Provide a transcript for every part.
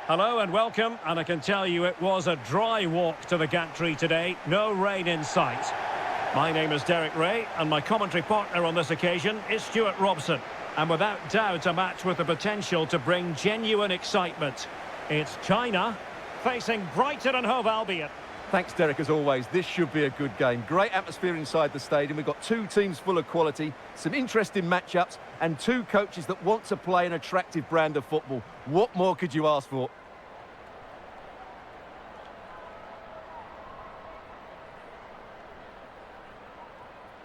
Hello and welcome, and I can tell you it was a dry walk to the gantry today, no rain in sight. My name is Derek Ray, and my commentary partner on this occasion is Stuart Robson. And without doubt a match with the potential to bring genuine excitement. It's China facing Brighton and Hove Albion. Thanks, Derek, as always. This should be a good game. Great atmosphere inside the stadium. We've got two teams full of quality, some interesting matchups, and two coaches that want to play an attractive brand of football. What more could you ask for?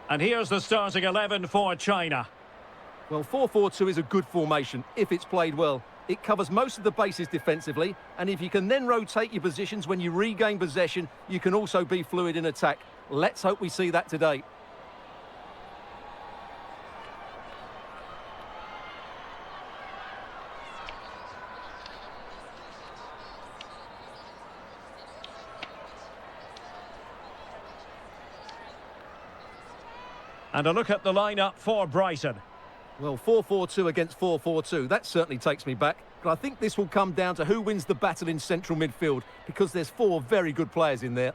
And here's the starting 11 for China. Well, 4-4-2 is a good formation if it's played well. It covers most of the bases defensively, and if you can then rotate your positions when you regain possession, you can also be fluid in attack. Let's hope we see that today. And a look at the lineup for Brighton. Well, 4-4-2 against 4-4-2, that certainly takes me back. But I think this will come down to who wins the battle in central midfield, because there's four very good players in there.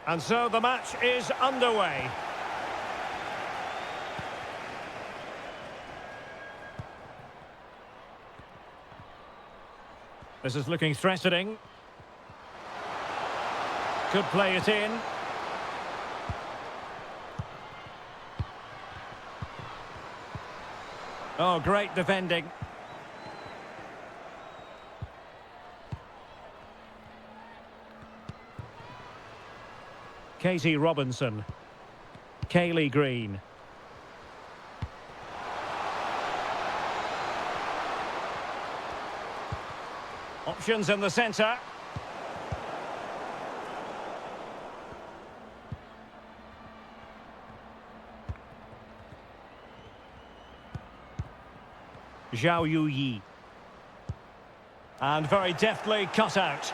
And so the match is underway. This is looking threatening. Could play it in. Oh, great defending. Katie Robinson. Kaylee Green. Options in the centre. Zhao Yuyi. And very deftly cut out.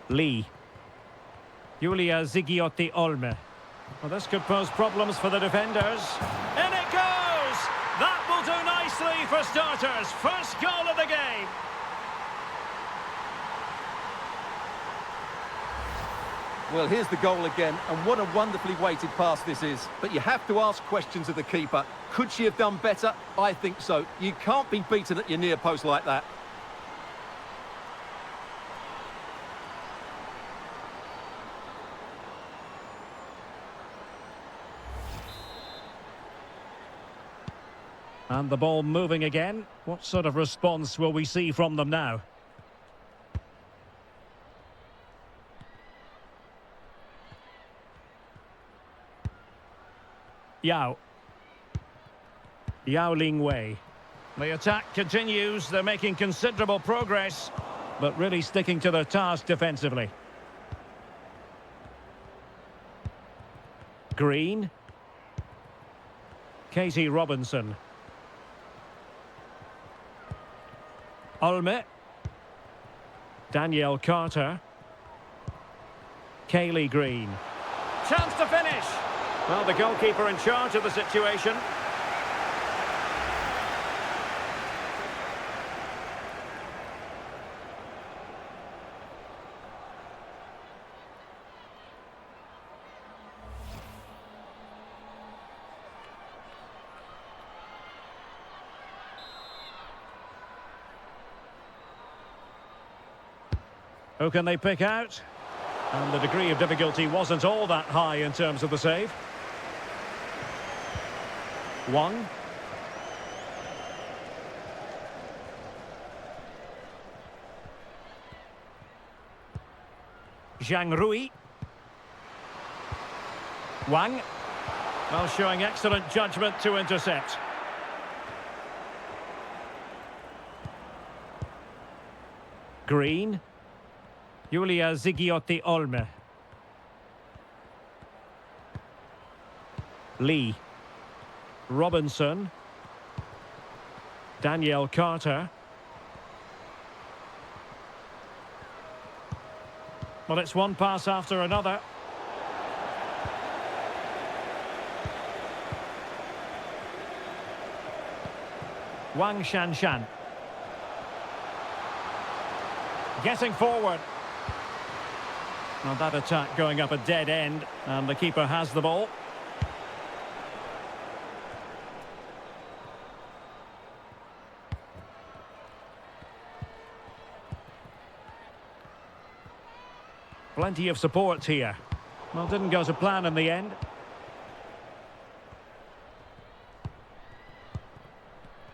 Lee. Julia Zigiotti-Olme. Well, this could pose problems for the defenders. In it goes! That will do nicely for starters. First goal of the game. Well, here's the goal again, and what a wonderfully weighted pass this is. But you have to ask questions of the keeper. Could she have done better? I think so. You can't be beaten at your near post like that. And the ball moving again. What sort of response will we see from them now? Yao. Yao Lingwei. The attack continues. They're making considerable progress, but really sticking to their task defensively. Green. Katie Robinson. Olme. Danielle Carter. Kaylee Green. Chance to finish. Well, the goalkeeper in charge of the situation. Who can they pick out? And the degree of difficulty wasn't all that high in terms of the save. Wang. Zhang Rui. Wang. Well, showing excellent judgment to intercept. Green. Julia Zigiotti Olme. Lee. Robinson. Danielle Carter. Well, it's one pass after another. Wang Shanshan. Getting forward. Now that attack going up a dead end, and the keeper has the ball. Plenty of support here. Well, didn't go to plan in the end.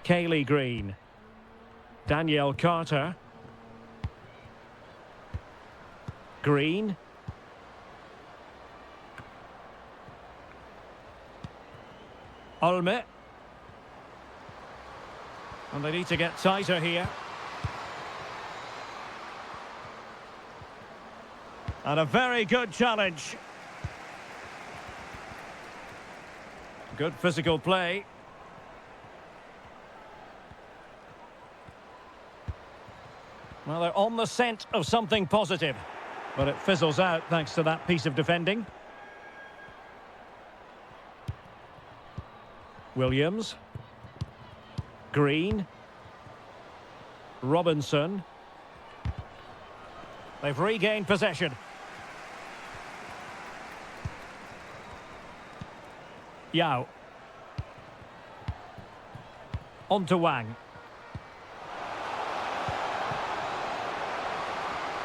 Kaylee Green. Danielle Carter. Green. Olme. And they need to get tighter here. And a very good challenge. Good physical play. Well, they're on the scent of something positive, but it fizzles out thanks to that piece of defending. Williams. Green. Robinson. They've regained possession. Yao. On to Wang.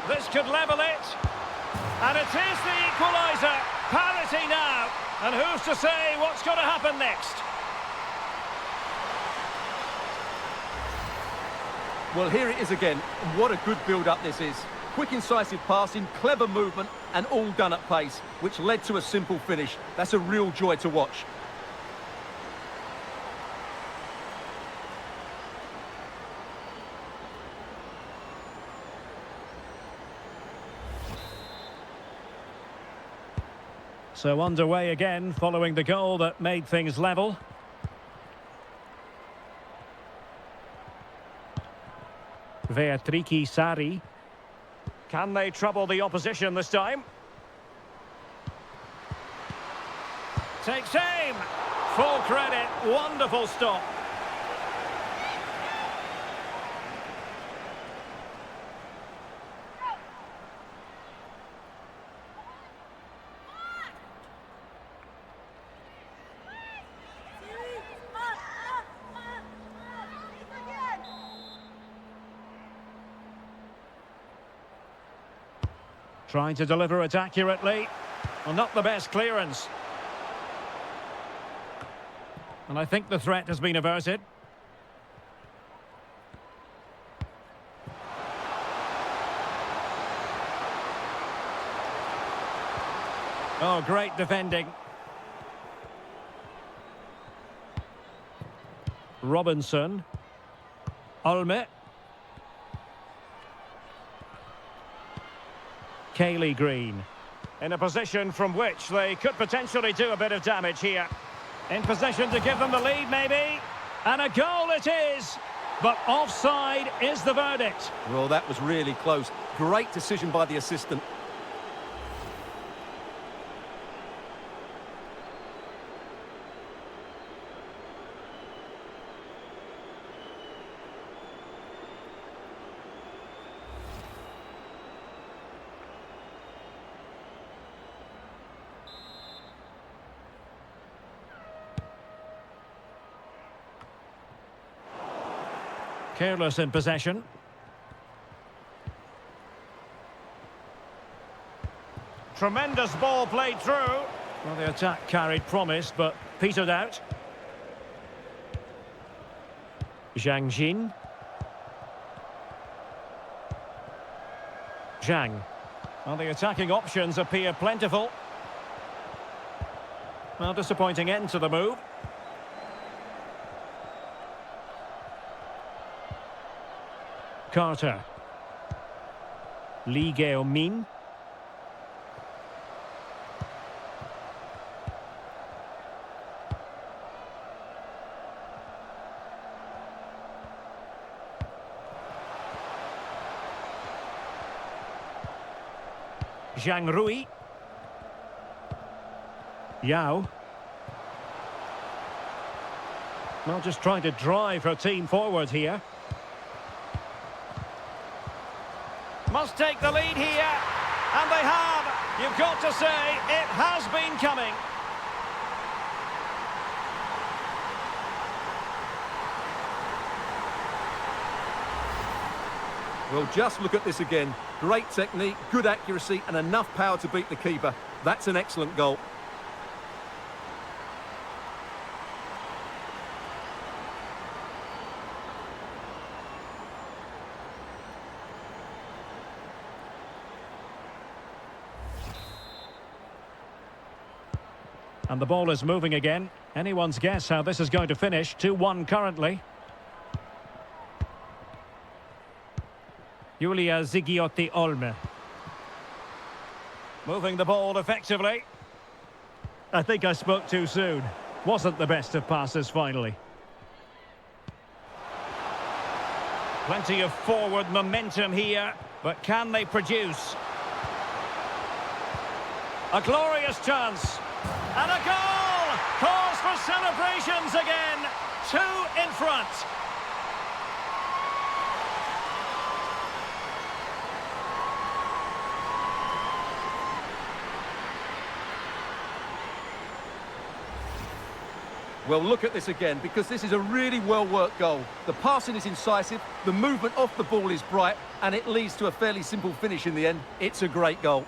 This could level it. And it is the equaliser. Parity now. And who's to say what's going to happen next? Well, here it is again. What a good build-up this is. Quick, incisive passing, clever movement, and all done at pace, which led to a simple finish. That's a real joy to watch. So underway again, following the goal that made things level. Veatriki Sari. Can they trouble the opposition this time? Takes aim. Full credit. Wonderful stop. Trying to deliver it accurately. Well, not the best clearance. And I think the threat has been averted. Oh, great defending. Robinson. Olme. Kaylee Green. In a position from which they could potentially do a bit of damage here. In position to give them the lead, maybe. And a goal it is. But offside is the verdict. Well, that was really close. Great decision by the assistant. Careless in possession. Tremendous ball played through. Well, the attack carried promise, but petered out. Zhang Jin. Zhang. Well, the attacking options appear plentiful. Well, disappointing end to the move. Carter. Min. Zhang Rui. Yao. Well, just trying to drive her team forward here. Must take the lead here. And they have. You've got to say, it has been coming. Well, just look at this again. Great technique, good accuracy, and enough power to beat the keeper. That's an excellent goal. And the ball is moving again. Anyone's guess how this is going to finish. 2-1 currently. Julia Zigiotti Olme. Moving the ball effectively. I think I spoke too soon. Wasn't the best of passes finally. Plenty of forward momentum here, but can they produce? A glorious chance. And a goal! Cause for celebrations again. 2 in front. Well, look at this again, because this is a really well-worked goal. The passing is incisive, the movement off the ball is bright, and it leads to a fairly simple finish in the end. It's a great goal.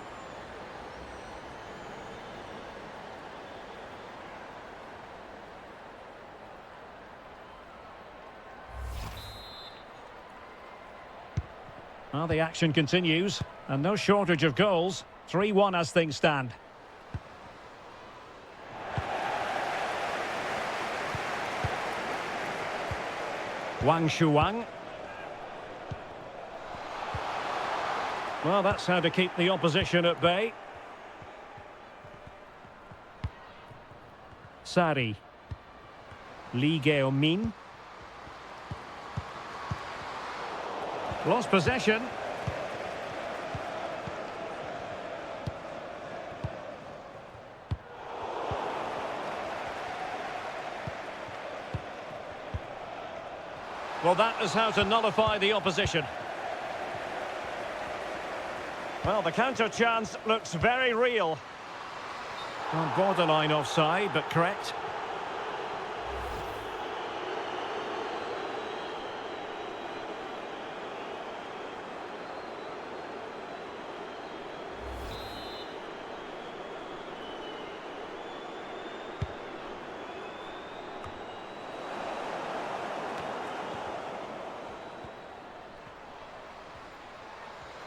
Well, the action continues, and no shortage of goals. 3-1 as things stand. Wang Shuang. Well, that's how to keep the opposition at bay. Sari. Min. Lost possession. Well, that is how to nullify the opposition. Well, the counter chance looks very real. Well, borderline offside, but correct.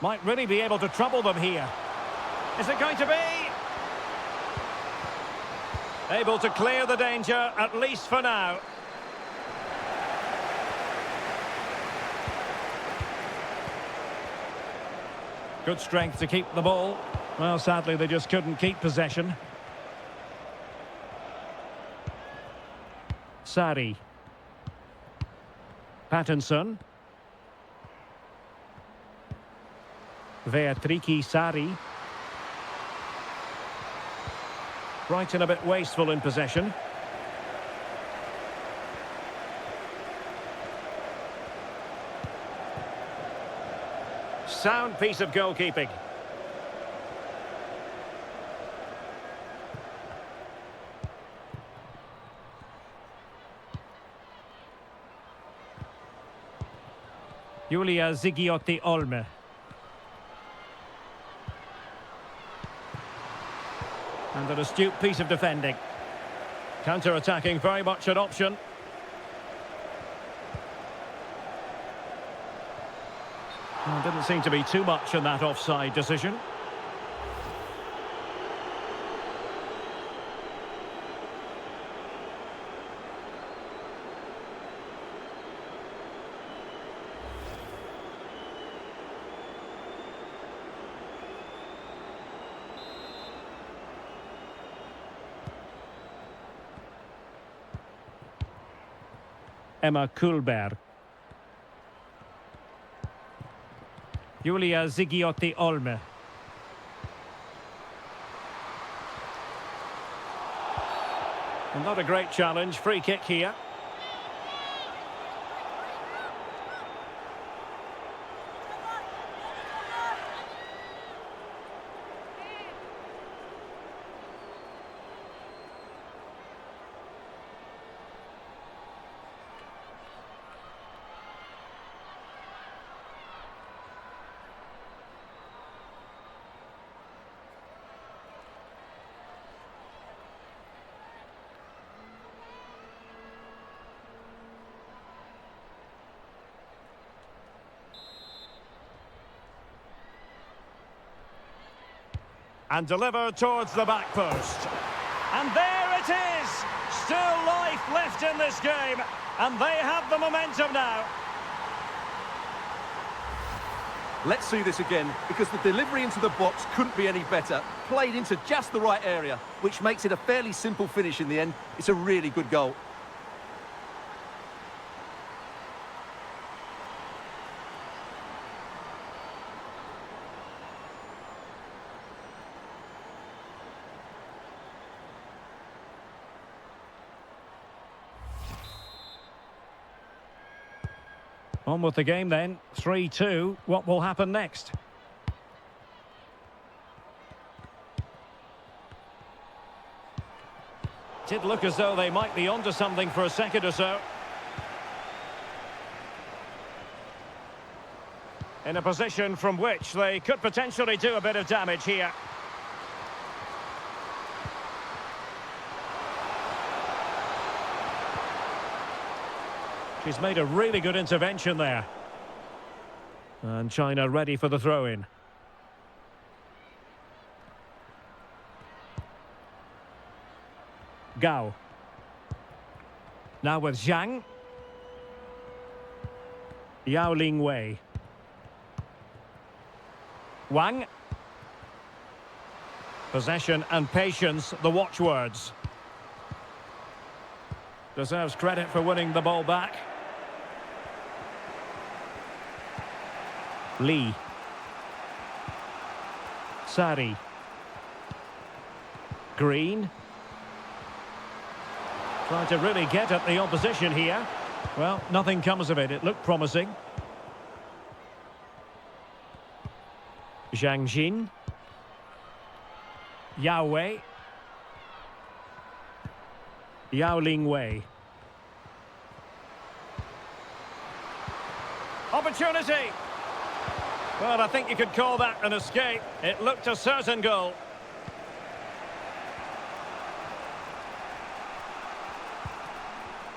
Might really be able to trouble them here. Is it going to be? Able to clear the danger, at least for now. Good strength to keep the ball. Well, sadly, they just couldn't keep possession. Sari. Pattinson. Beatrice Sari. Brighton a bit wasteful in possession. Sound piece of goalkeeping. Julia Zigiotti Olme. And an astute piece of defending. Counter-attacking, very much an option. Well, didn't seem to be too much in that offside decision. Emma Kullberg. Julia Zigiotti Olme. And not a great challenge. Free kick here. And delivered towards the back post. And there it is! Still life left in this game. And they have the momentum now. Let's see this again, because the delivery into the box couldn't be any better. Played into just the right area, which makes it a fairly simple finish in the end. It's a really good goal. On with the game then. 3-2. What will happen next? Did look as though they might be onto something for a second or so. In a position from which they could potentially do a bit of damage here. She's made a really good intervention there. And China ready for the throw-in. Gao. Now with Zhang. Yao Ling Wei. Wang. Possession and patience, the watchwords. Deserves credit for winning the ball back. Lee. Sari. Green. Trying to really get at the opposition here. Well, nothing comes of it. It looked promising. Zhang Jin. Yao Wei. Yao Ling Wei. Opportunity! Well, I think you could call that an escape. It looked a certain goal.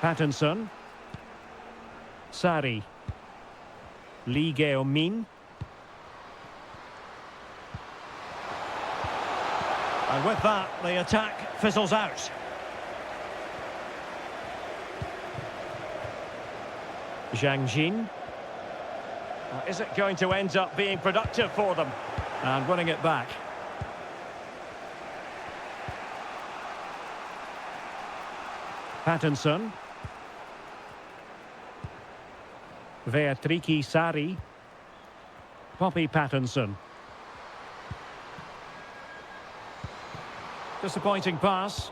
Pattinson. Sari. Lee Geo-min. And with that, the attack fizzles out. Zhang Jin. Is it going to end up being productive for them? And winning it back. Pattinson. Beatrice Sari. Poppy Pattinson. Disappointing pass.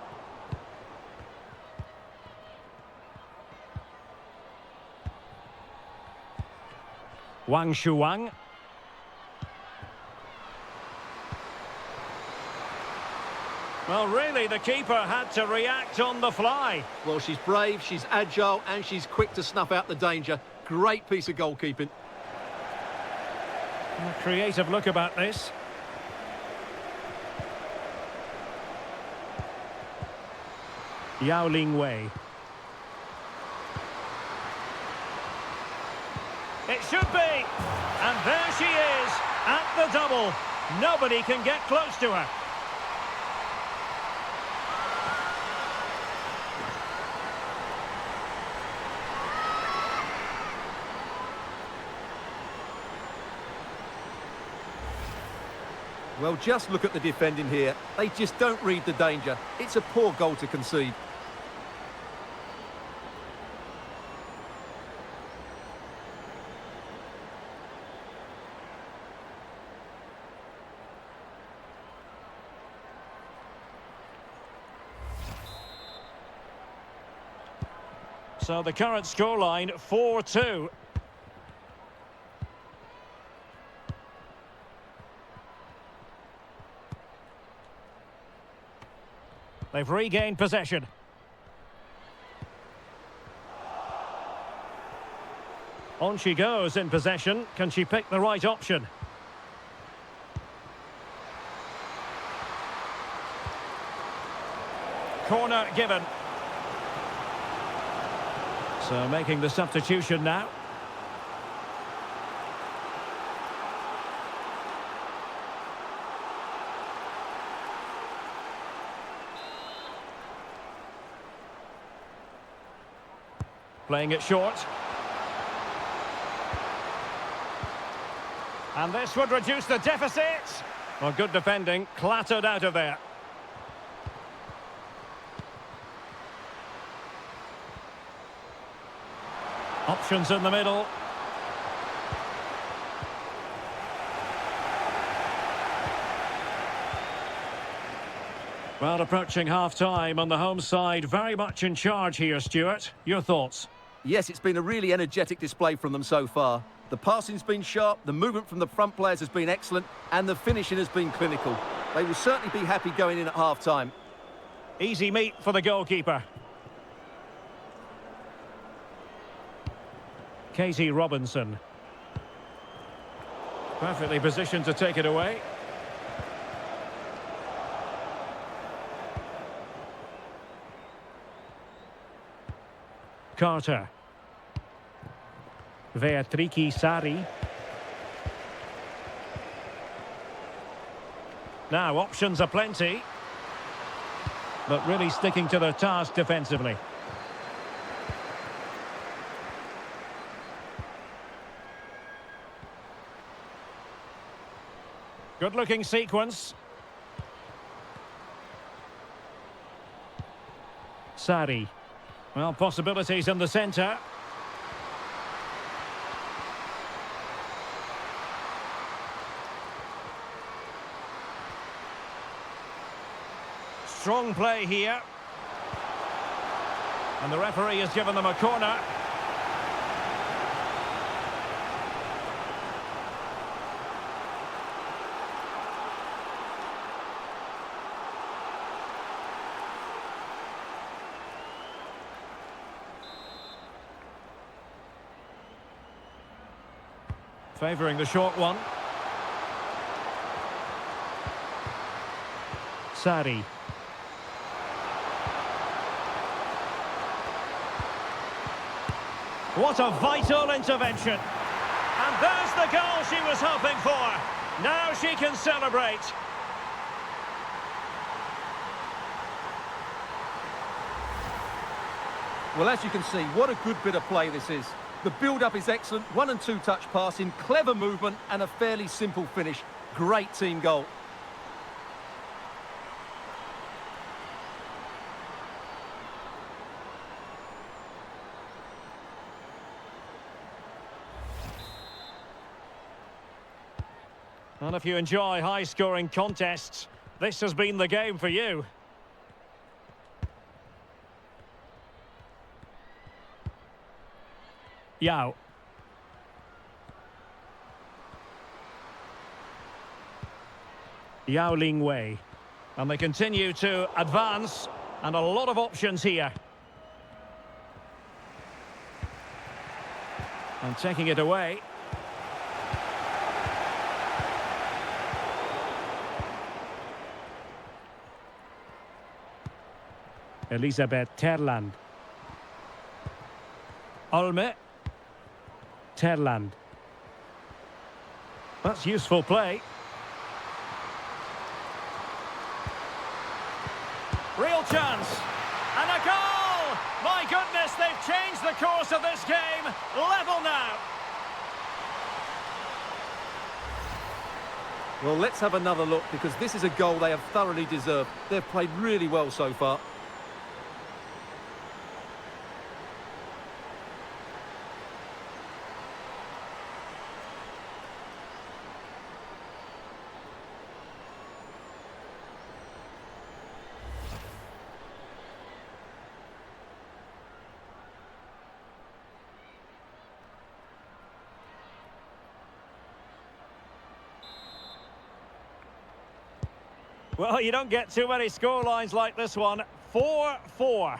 Wang Shuang. Well, really, the keeper had to react on the fly. Well, she's brave, she's agile, and she's quick to snuff out the danger. Great piece of goalkeeping. A creative look about this. Yao Ling Wei. It should be. And there she is, at the double. Nobody can get close to her. Well, just look at the defending here. They just don't read the danger. It's a poor goal to concede. So the current scoreline, 4-2. They've regained possession. On she goes in possession. Can she pick the right option? Corner given. So making the substitution now. Playing it short. And this would reduce the deficit. Well, good defending, clattered out of there. Options in the middle. Well, approaching half-time on the home side, very much in charge here, Stuart. Your thoughts? Yes, it's been a really energetic display from them so far. The passing's been sharp, the movement from the front players has been excellent, and the finishing has been clinical. They will certainly be happy going in at half-time. Easy meat for the goalkeeper. Katie Robinson. Perfectly positioned to take it away. Carter. Beatrice Sari. Now, options are plenty. But really sticking to their task defensively. Good-looking sequence. Sari. Well, possibilities in the centre. Strong play here. And the referee has given them a corner. Favouring the short one. Sari. What a vital intervention. And there's the goal she was hoping for. Now she can celebrate. Well, as you can see, what a good bit of play this is. The build-up is excellent, 1- and 2-touch passing, clever movement and a fairly simple finish. Great team goal. And if you enjoy high-scoring contests, this has been the game for you. Yao. Yao Ling Wei. And they continue to advance, and a lot of options here. And taking it away. Elisabeth Terland. Olme. Terland. That's useful play. Real chance. And a goal! My goodness, they've changed the course of this game. Level now. Well, let's have another look, because this is a goal they have thoroughly deserved. They've played really well so far. Well, you don't get too many scorelines like this one. 4-4.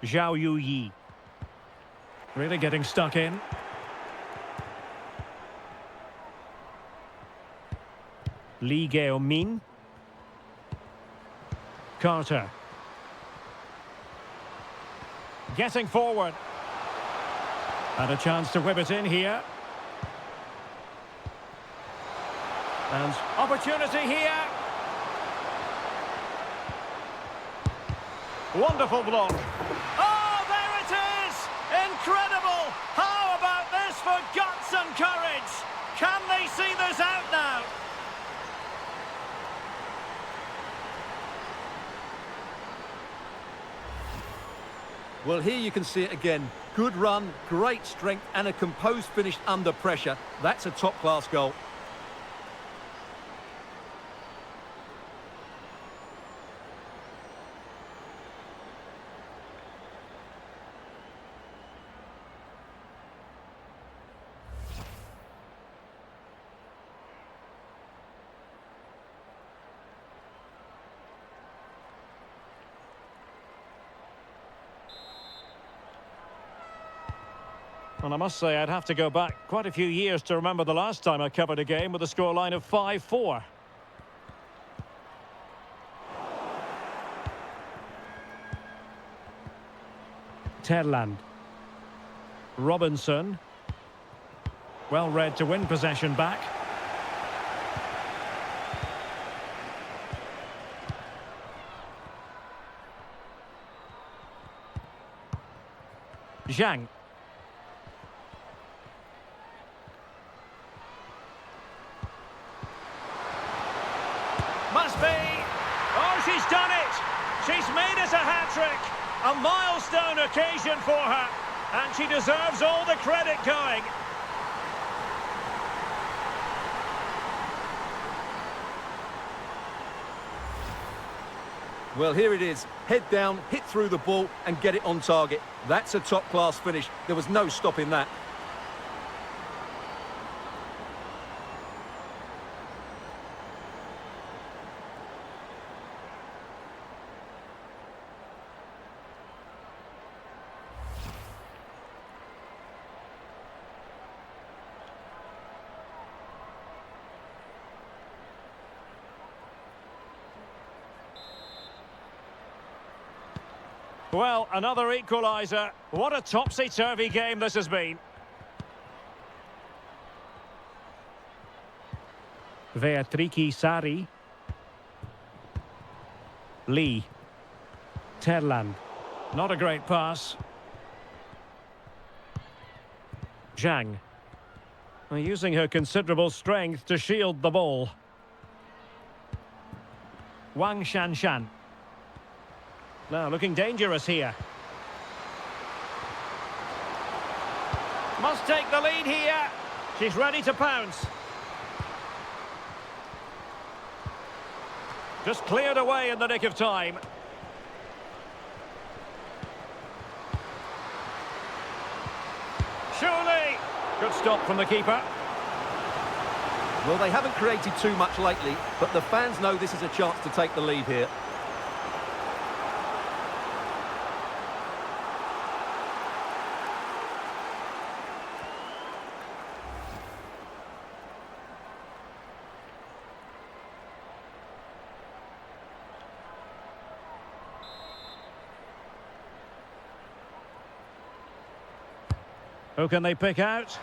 Zhao Yu. Really getting stuck in. Lee Gao-min. Carter. Getting forward. And a chance to whip it in here. And opportunity here. Wonderful block. Oh, there it is! Incredible! How about this for guts and courage? Can they see this out now? Well, here you can see it again. Good run, great strength, and a composed finish under pressure. That's a top-class goal. And I must say, I'd have to go back quite a few years to remember the last time I covered a game with a scoreline of 5-4. Terland. Robinson. Well read to win possession back. Zhang. Must be. Oh, she's done it. She's made it a hat-trick. A milestone occasion for her. And she deserves all the credit going. Well, here it is. Head down, hit through the ball and get it on target. That's a top-class finish. There was no stopping that. Well, another equaliser. What a topsy-turvy game this has been. Veatriki Sari. Lee. Terland. Not a great pass. Zhang. Using her considerable strength to shield the ball. Wang Shanshan. Now looking dangerous here. Must take the lead here. She's ready to pounce. Just cleared away in the nick of time. Surely. Good stop from the keeper. Well, they haven't created too much lately, but the fans know this is a chance to take the lead here. Who can they pick out?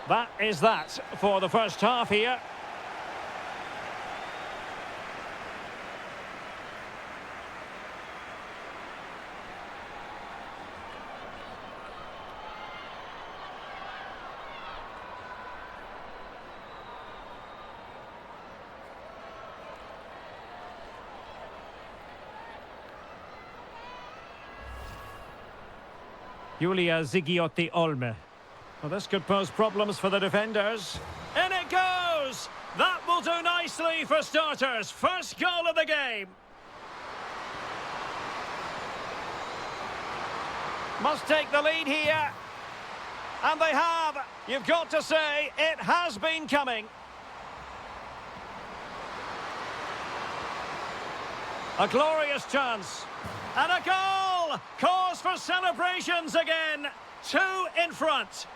That is that for the first half here. Julia Zigiotti Olme. Well, this could pose problems for the defenders. In it goes! That will do nicely for starters. First goal of the game. Must take the lead here. And they have. You've got to say, it has been coming. A glorious chance. And a goal! Cause for celebrations again. 2 in front.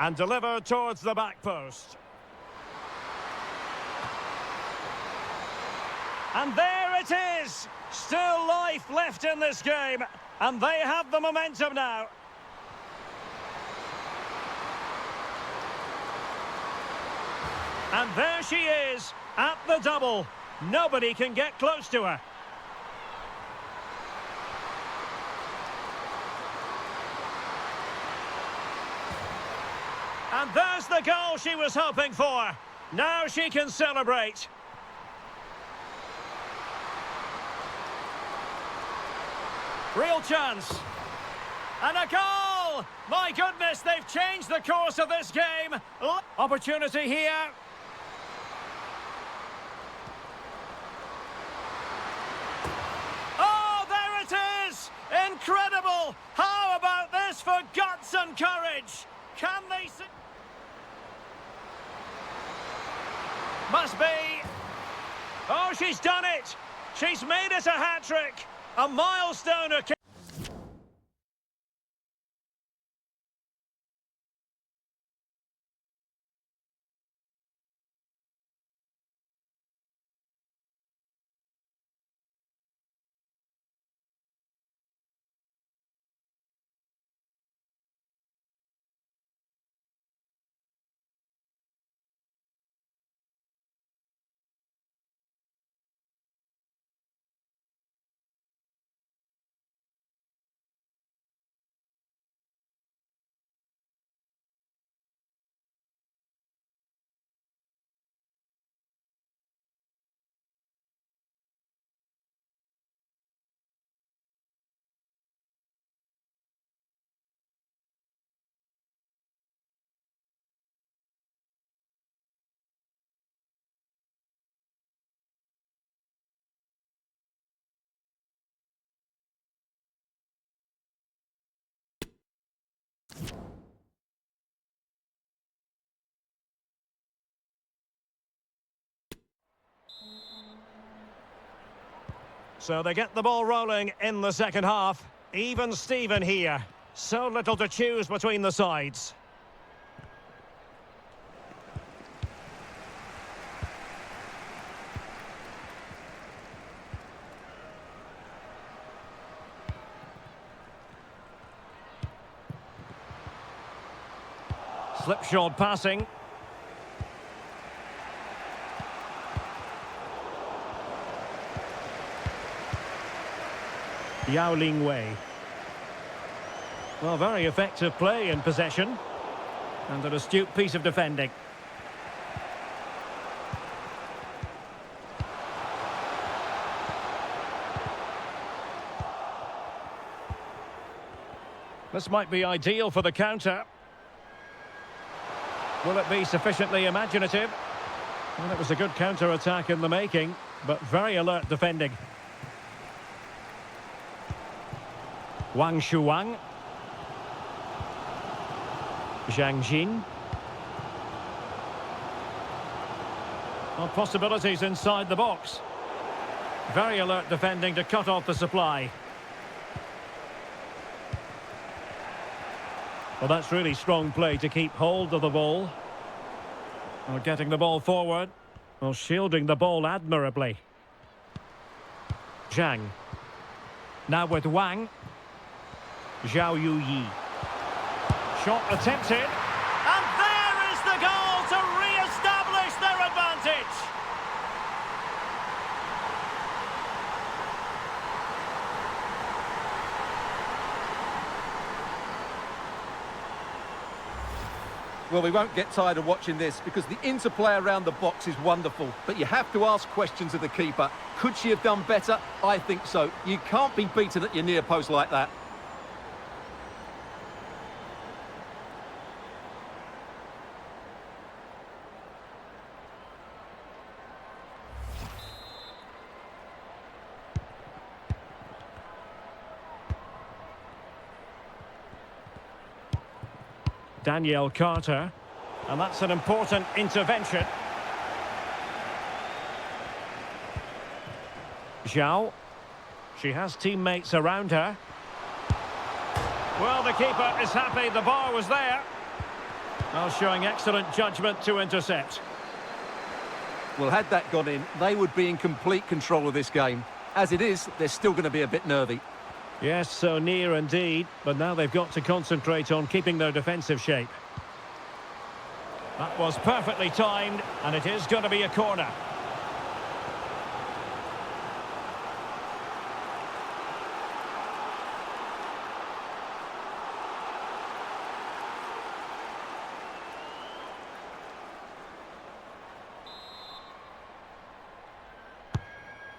And delivered towards the back post. And there it is! Still life left in this game. And they have the momentum now. And there she is, at the double. Nobody can get close to her. And there's the goal she was hoping for. Now she can celebrate. Real chance. And a goal! My goodness, they've changed the course of this game. Opportunity here. Oh, there it is! Incredible! How about this for guts and courage? Can they see? Must be. Oh, she's done it! She's made it a hat-trick! A milestone occasion. So they get the ball rolling in the second half. Even Steven here. So little to choose between the sides. Slipshod passing. Yao Ling Wei. Well, very effective play in possession. And an astute piece of defending. This might be ideal for the counter. Will it be sufficiently imaginative? Well, it was a good counter-attack in the making, but very alert defending. Wang Shuang. Zhang Jin. Well, possibilities inside the box. Very alert defending to cut off the supply. Well, that's really strong play to keep hold of the ball. Well, getting the ball forward. Well, shielding the ball admirably. Zhang. Now with Wang. Zhao Yuyi. Shot attempted. And there is the goal to re-establish their advantage. Well, we won't get tired of watching this because the interplay around the box is wonderful. But you have to ask questions of the keeper. Could she have done better? I think so. You can't be beaten at your near post like that. Danielle Carter. And that's an important intervention. Zhao. She has teammates around her. Well, the keeper is happy the bar was there. Well, showing excellent judgment to intercept. Well, had that gone in, they would be in complete control of this game. As it is, they're still going to be a bit nervy. Yes, so near indeed, but now they've got to concentrate on keeping their defensive shape. That was perfectly timed, and it is going to be a corner.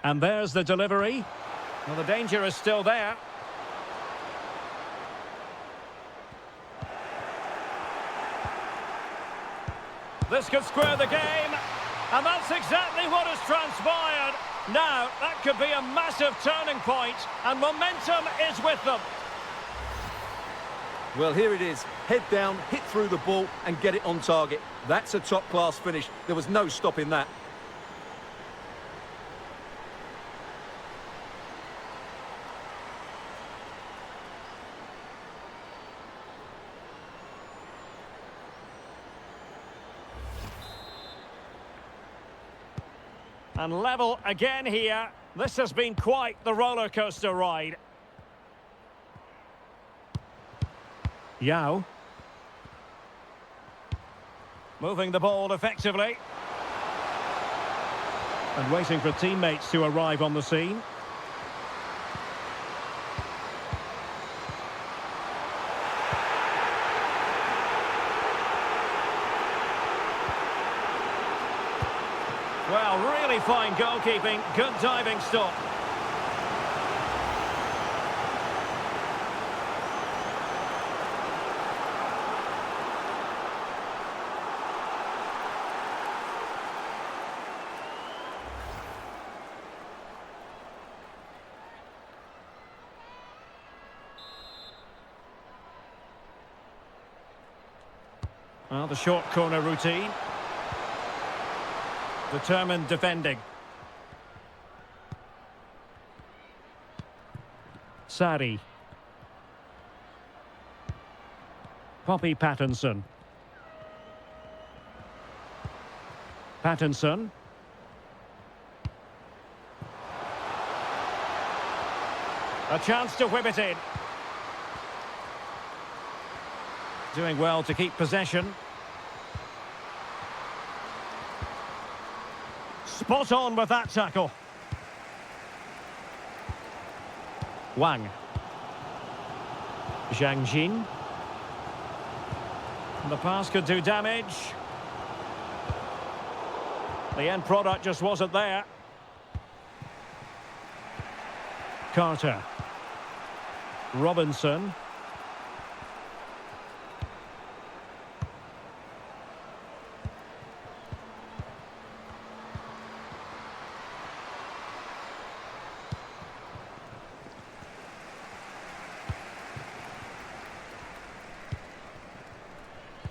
And there's the delivery. Well, the danger is still there. This could square the game. And that's exactly what has transpired. Now, that could be a massive turning point, and momentum is with them. Well, here it is. Head down, hit through the ball and get it on target. That's a top-class finish. There was no stopping that. And level again here. This has been quite the roller coaster ride. Yao. Moving the ball effectively. And waiting for teammates to arrive on the scene. Well, really fine goalkeeping, good diving stop. Well, the short corner routine. Determined defending. Sari. Poppy Pattinson. Pattinson. A chance to whip it in. Doing well to keep possession. Spot on with that tackle. Wang. Zhang Jin. The pass could do damage. The end product just wasn't there. Carter. Robinson.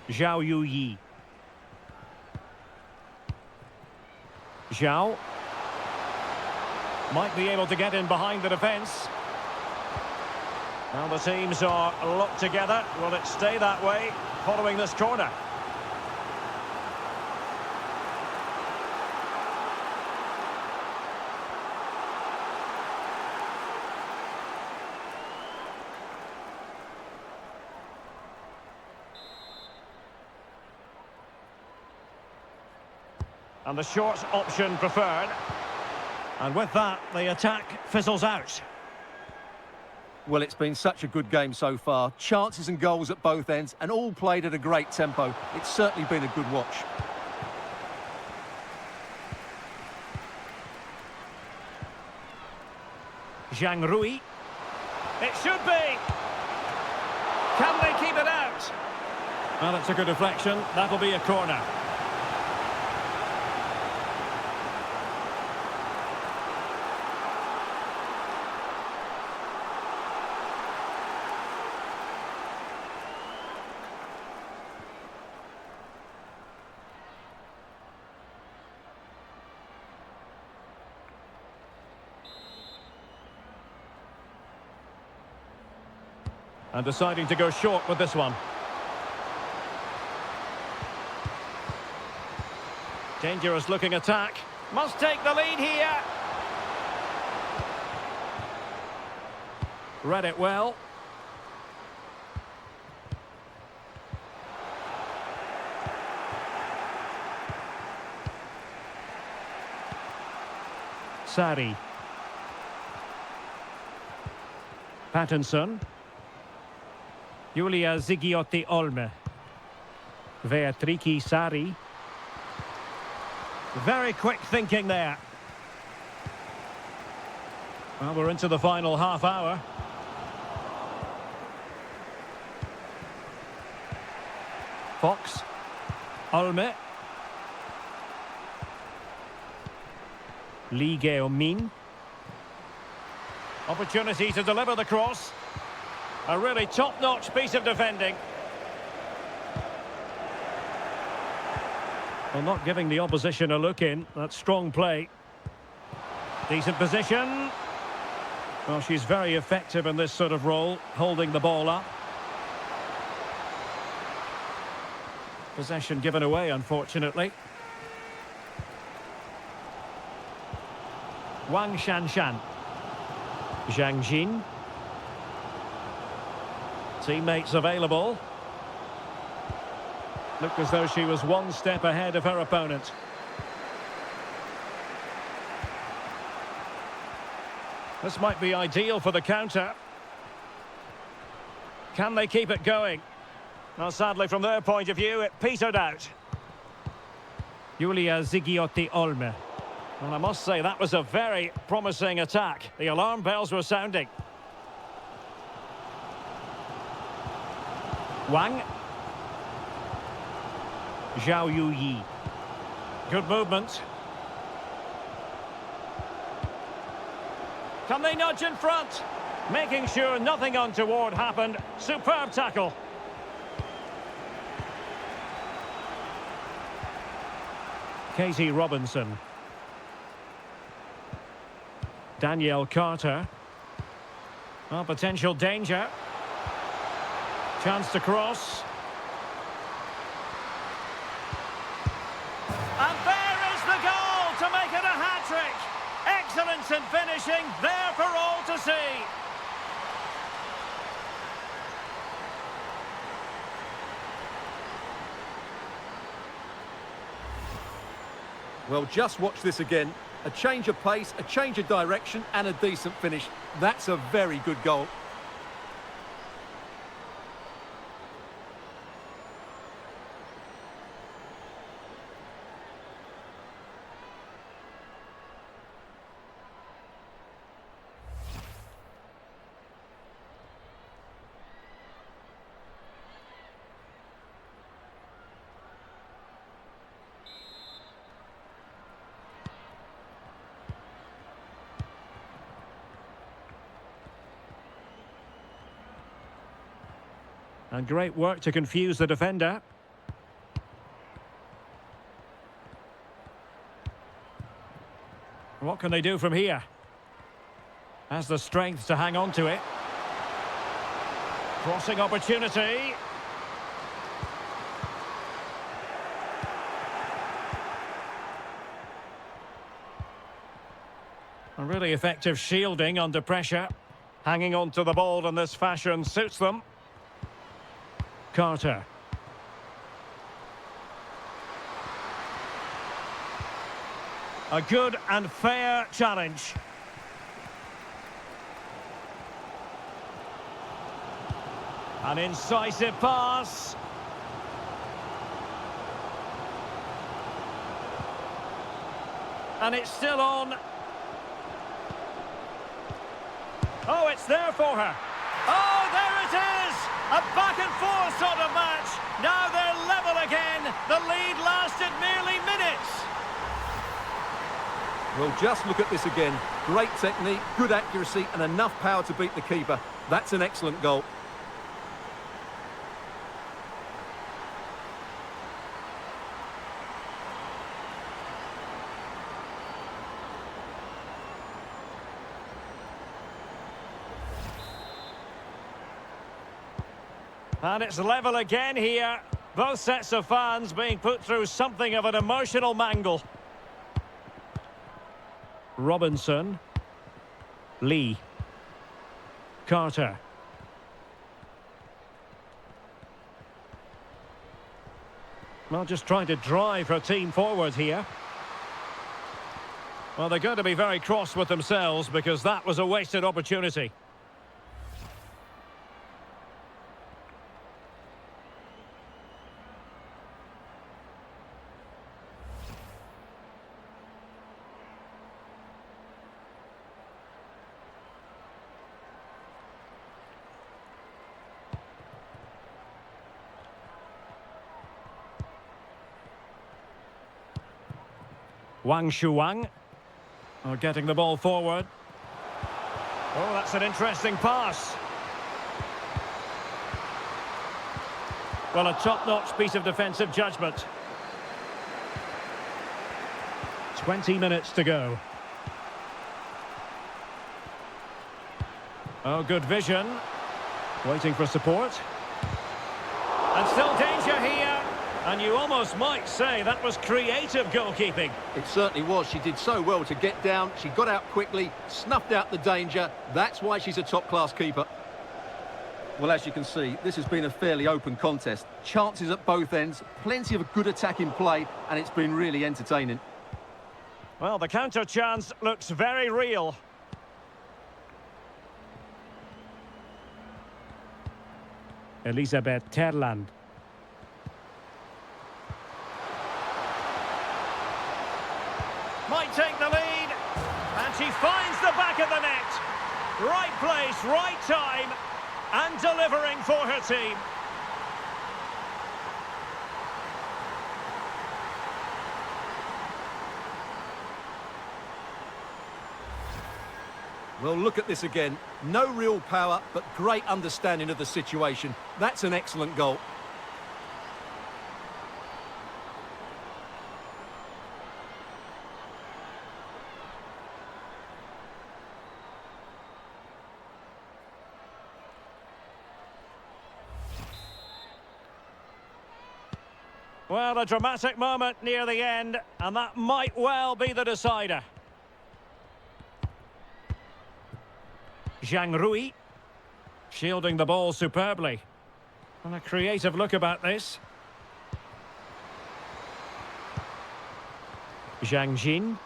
Zhao Yuyi. Zhao. Might be able to get in behind the defence. Now the teams are locked together. Will it stay that way following this corner? And the short option preferred. And with that, the attack fizzles out. Well, it's been such a good game so far. Chances and goals at both ends, and all played at a great tempo. It's certainly been a good watch. Zhang Rui. It should be. Can they keep it out? Well, it's a good deflection. That'll be a corner. And deciding to go short with this one. Dangerous looking attack. Must take the lead here. Read it well. Sari. Pattinson. Julia Zigiotti Olme. Beatrice Sari. Very quick thinking there. Well, we're into the final half hour. Fox. Olme. Lee Geo-min. Opportunity to deliver the cross. A really top-notch piece of defending. Well, not giving the opposition a look in. That's strong play. Decent position. Well, she's very effective in this sort of role, holding the ball up. Possession given away, unfortunately. Wang Shanshan. Zhang Jin. Teammates available. Looked as though she was one step ahead of her opponent. This might be ideal for the counter. Can they keep it going? Well, sadly, from their point of view, it petered out. Julia Zigiotti Olme. Well, I must say, that was a very promising attack. The alarm bells were sounding. Wang. Zhao Yuyi. Good movement. Can they nudge in front? Making sure nothing untoward happened. Superb tackle. Katie Robinson. Danielle Carter. Oh, potential danger. Chance to cross. And there is the goal to make it a hat-trick. Excellence in finishing, there for all to see. Well, just watch this again. A change of pace, a change of direction, and a decent finish. That's a very good goal. And great work to confuse the defender. What can they do from here? Has the strength to hang on to it. Crossing opportunity. A really effective shielding under pressure. Hanging on to the ball in this fashion suits them. Carter. A good and fair challenge. An incisive pass. And it's still on. Oh, it's there for her. Oh, there it is! A back-and-forth sort of match. Now they're level again. The lead lasted merely minutes. Well, just look at this again. Great technique, good accuracy, and enough power to beat the keeper. That's an excellent goal. And it's level again here. Both sets of fans being put through something of an emotional mangle. Robinson. Lee. Carter. Well, just trying to drive her team forward here. Well, they're going to be very cross with themselves because that was a wasted opportunity. Wang Shuang. Oh, getting the ball forward. Oh, that's an interesting pass. Well, a top-notch piece of defensive judgment. 20 minutes to go. Oh, good vision. Waiting for support. And still danger here. And you almost might say that was creative goalkeeping. It certainly was. She did so well to get down. She got out quickly, snuffed out the danger. That's why she's a top-class keeper. Well, as you can see, this has been a fairly open contest. Chances at both ends, plenty of good attack in play, and it's been really entertaining. Well, the counter chance looks very real. Elisabeth Terland. Might take the lead, and she finds the back of the net. Right place, right time, and delivering for her team. Well, look at this again. No real power, but great understanding of the situation. That's an excellent goal. Well, a dramatic moment near the end, and that might well be the decider. Zhang Rui, shielding the ball superbly. And a creative look about this. Zhang Jin.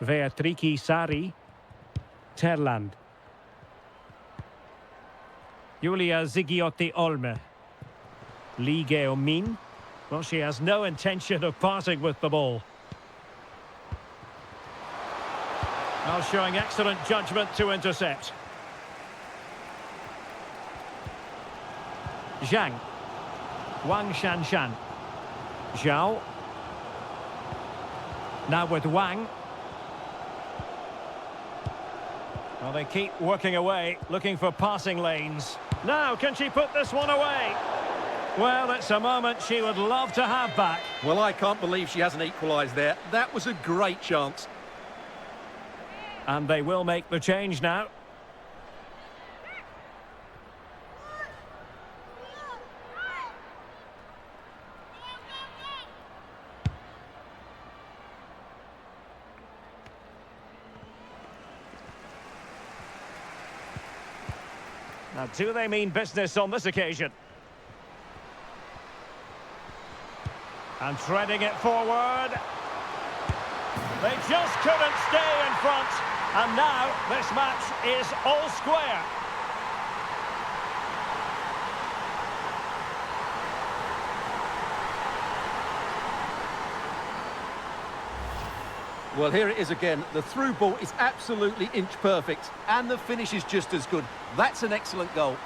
Beatrice Sari. Terland. Julia Zigiotti-Olme. Lee Geo-min. Well, she has no intention of parting with the ball. Now showing excellent judgment to intercept. Zhang. Wang Shanshan. Zhao. Now with Wang. Well, they keep working away, looking for passing lanes. Now, can she put this one away? Well, it's a moment she would love to have back. Well, I can't believe she hasn't equalised there. That was a great chance. And they will make the change now. Now, do they mean business on this occasion? And threading it forward. They just couldn't stay in front. And now this match is all square. Well, here it is again. The through ball is absolutely inch perfect, and the finish is just as good. That's an excellent goal.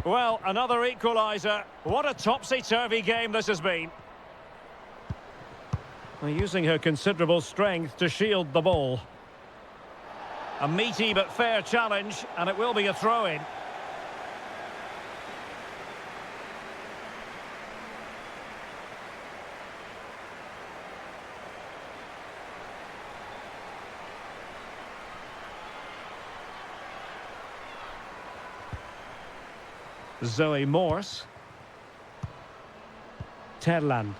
Well, another equaliser. What a topsy-turvy game this has been. Using her considerable strength to shield the ball. A meaty but fair challenge, and it will be a throw-in. Zoe Morse. Terland.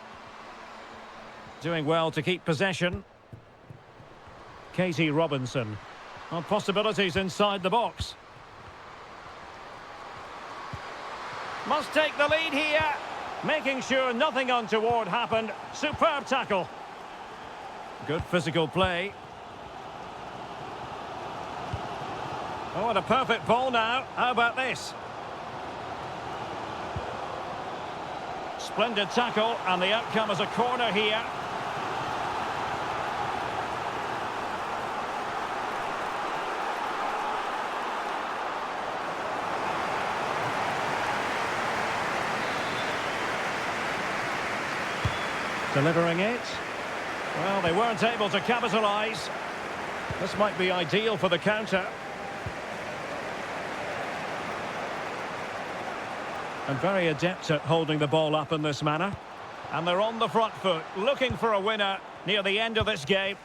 Doing well to keep possession. Katie Robinson. Well, possibilities inside the box. Must take the lead here. Making sure nothing untoward happened. Superb tackle. Good physical play. Oh, and a perfect ball now. How about this? Splendid tackle, and the outcome is a corner here. Delivering it. Well, they weren't able to capitalise. This might be ideal for the counter. And very adept at holding the ball up in this manner. And they're on the front foot, looking for a winner near the end of this game.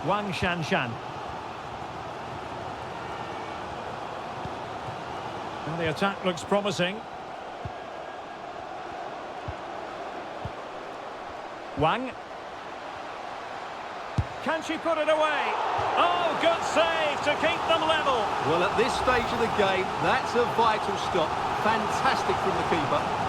Wang Shanshan. Well, the attack looks promising. Wang. Can she put it away? Oh, good save to keep them level. Well, at this stage of the game, that's a vital stop. Fantastic from the keeper.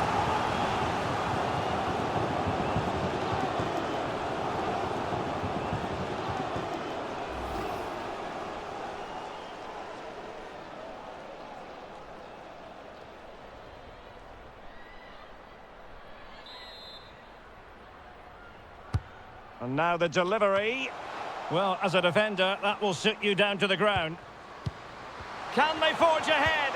And now the delivery. Well, as a defender, that will sit you down to the ground. Can they forge ahead?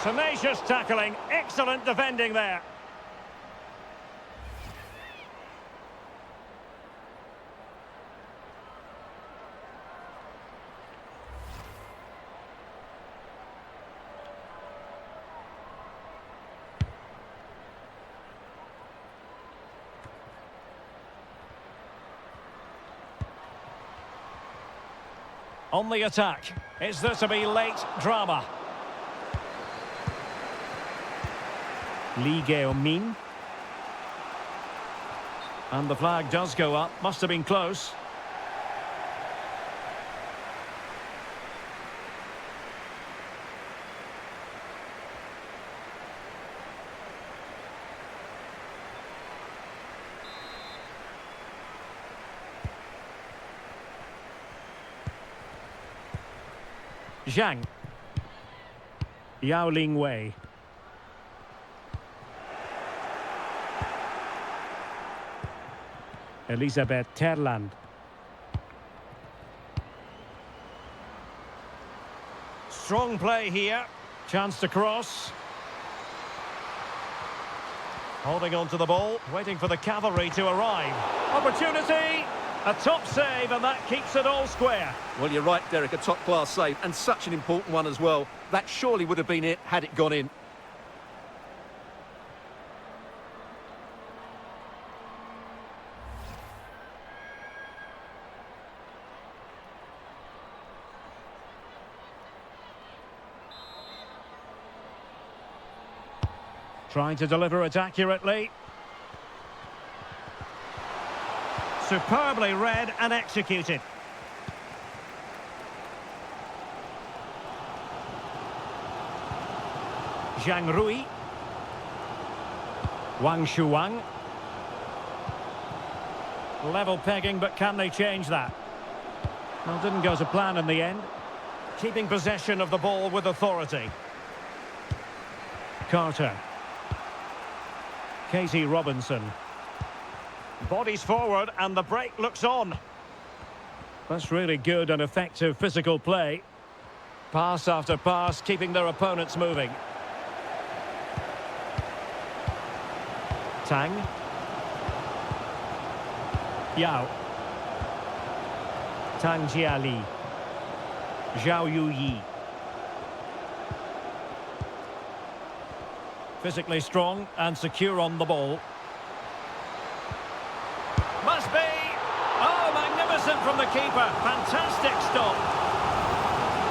Tenacious tackling, excellent defending there. On the attack. Is there to be late drama? Lee Geo-min. And the flag does go up. Must have been close. Zhang. Yao Ling Wei. Elisabeth Terland. Strong play here. Chance to cross. Holding on to the ball, waiting for the cavalry to arrive. Opportunity! A top save, and that keeps it all square. Well, you're right, Derek, a top-class save, and such an important one as well. That surely would have been it had it gone in. Trying to deliver it accurately. Superbly read and executed. Zhang Rui. Wang Shuang. Level pegging, but can they change that? Well, didn't go to plan in the end. Keeping possession of the ball with authority. Carter. Katie Robinson. Bodies forward and the break looks on. That's really good and effective physical play. Pass after pass, keeping their opponents moving. Tang. Yao. Tang Jiali. Zhao Yuyi. Physically strong and secure on the ball. Must be! Oh, magnificent from the keeper. Fantastic stop.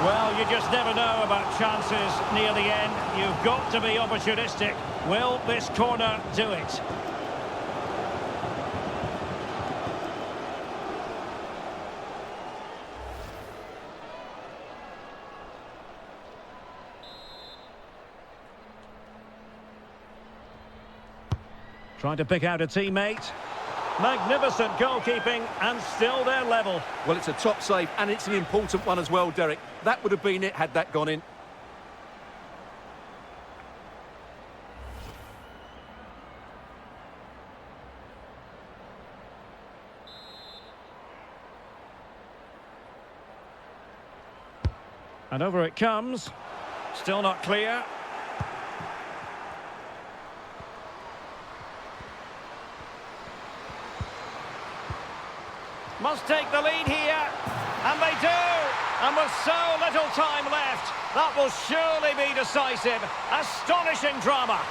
Well, you just never know about chances near the end. You've got to be opportunistic. Will this corner do it? Trying to pick out a teammate. Magnificent goalkeeping, and still they're level. Well, it's a top save, and it's an important one as well, Derek. That would have been it had that gone in. And over it comes. Still not clear. Must take the lead here, and they do! And with so little time left, that will surely be decisive. Astonishing drama.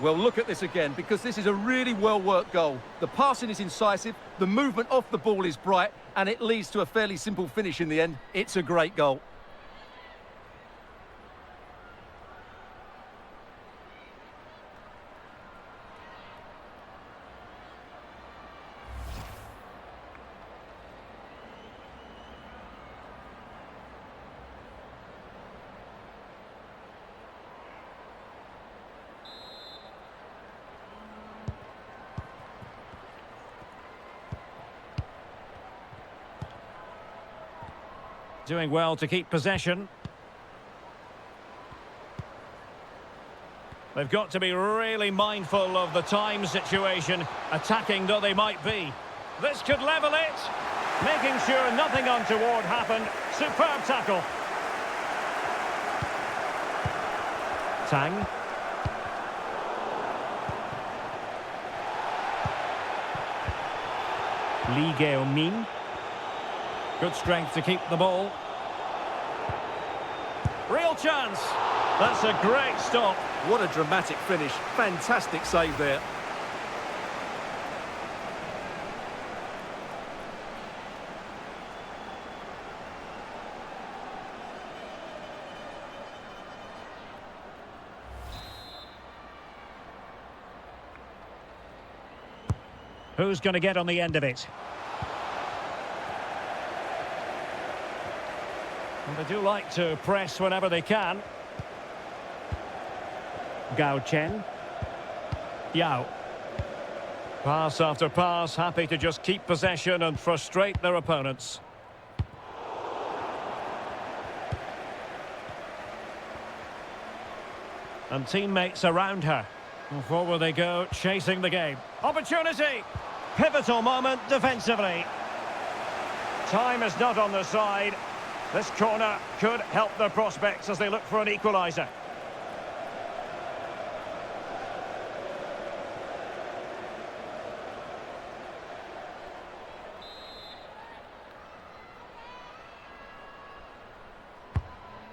Well, look at this again, because this is a really well-worked goal. The passing is incisive, the movement off the ball is bright, and it leads to a fairly simple finish in the end. It's a great goal. Doing well to keep possession. They've got to be really mindful of the time situation, attacking though they might be. This could level it. Making sure nothing untoward happened. Superb tackle. Tang. Lee Gao-min. Good strength to keep the ball. Real chance. That's a great stop. What a dramatic finish. Fantastic save there. Who's going to get on the end of it? And they do like to press whenever they can. Gao Chen. Yao. Pass after pass, happy to just keep possession and frustrate their opponents. And teammates around her. And forward they go, chasing the game. Opportunity! Pivotal moment defensively. Time is not on their side. This corner could help their prospects as they look for an equaliser.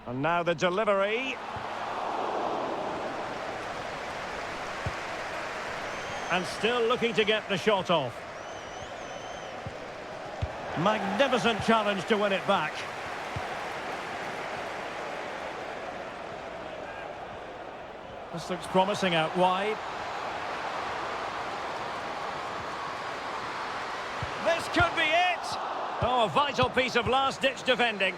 And now the delivery. And still looking to get the shot off. Magnificent challenge to win it back. This looks promising out wide. This could be it! Oh, a vital piece of last-ditch defending.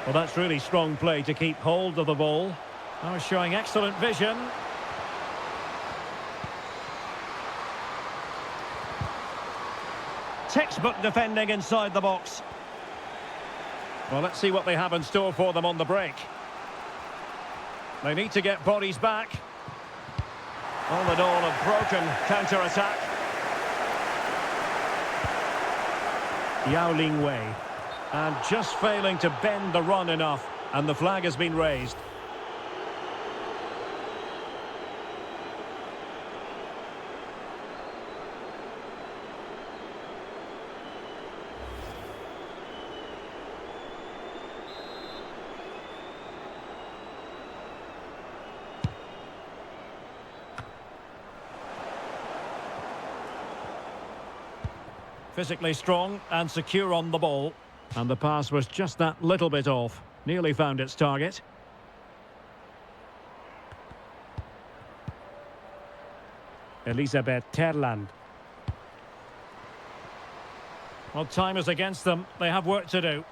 Well, that's really strong play to keep hold of the ball. Oh, showing excellent vision. Textbook defending inside the box. Well, let's see what they have in store for them on the break. They need to get bodies back. All in all, a broken counter-attack. Yao Ling Wei. And just failing to bend the run enough. And the flag has been raised. Physically strong and secure on the ball. And the pass was just that little bit off. Nearly found its target. Elisabeth Terland. Well, time is against them. They have work to do.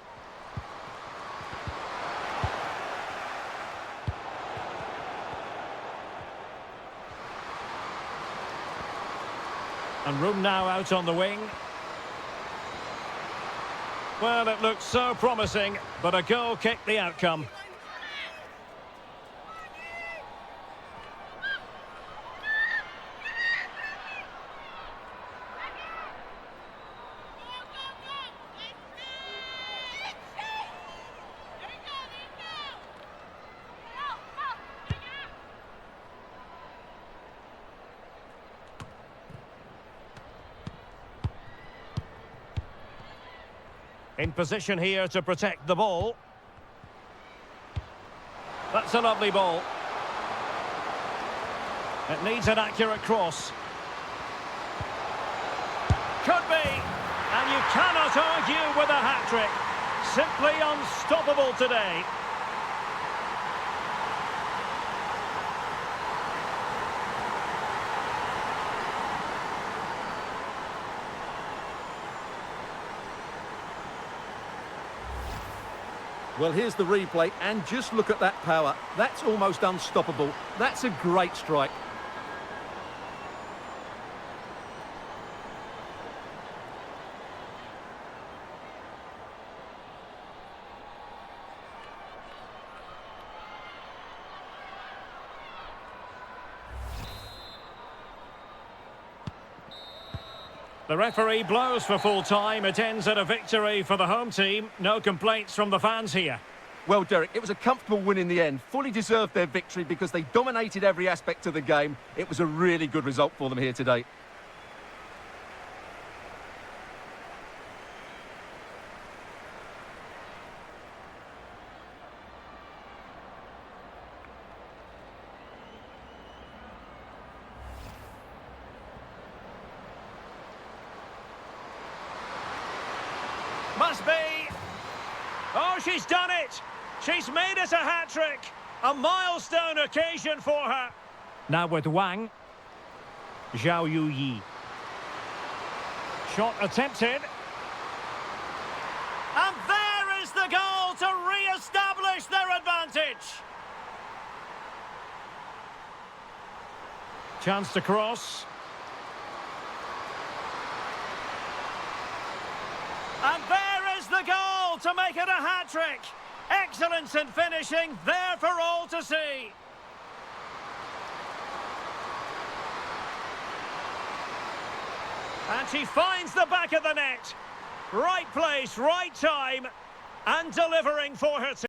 And room now out on the wing. Well, it looked so promising, but a goal kicked the outcome. In position here to protect the ball. That's a lovely ball. It needs an accurate cross. Could be. And you cannot argue with a hat-trick. Simply unstoppable today. Well, here's the replay, and just look at that power. That's almost unstoppable. That's a great strike. The referee blows for full time. It ends at a victory for the home team. No complaints from the fans here. Well, Derek, it was a comfortable win in the end. Fully deserved their victory because they dominated every aspect of the game. It was a really good result for them here today. Must be. Oh, she's done it. She's made it a hat-trick. A milestone occasion for her. Now with Wang. Zhao Yuyi. Shot attempted. And there is the goal to re-establish their advantage. Chance to cross. And there is the goal to make it a hat-trick. Excellence in finishing, there for all to see. And she finds the back of the net. Right place, right time, and delivering for her team.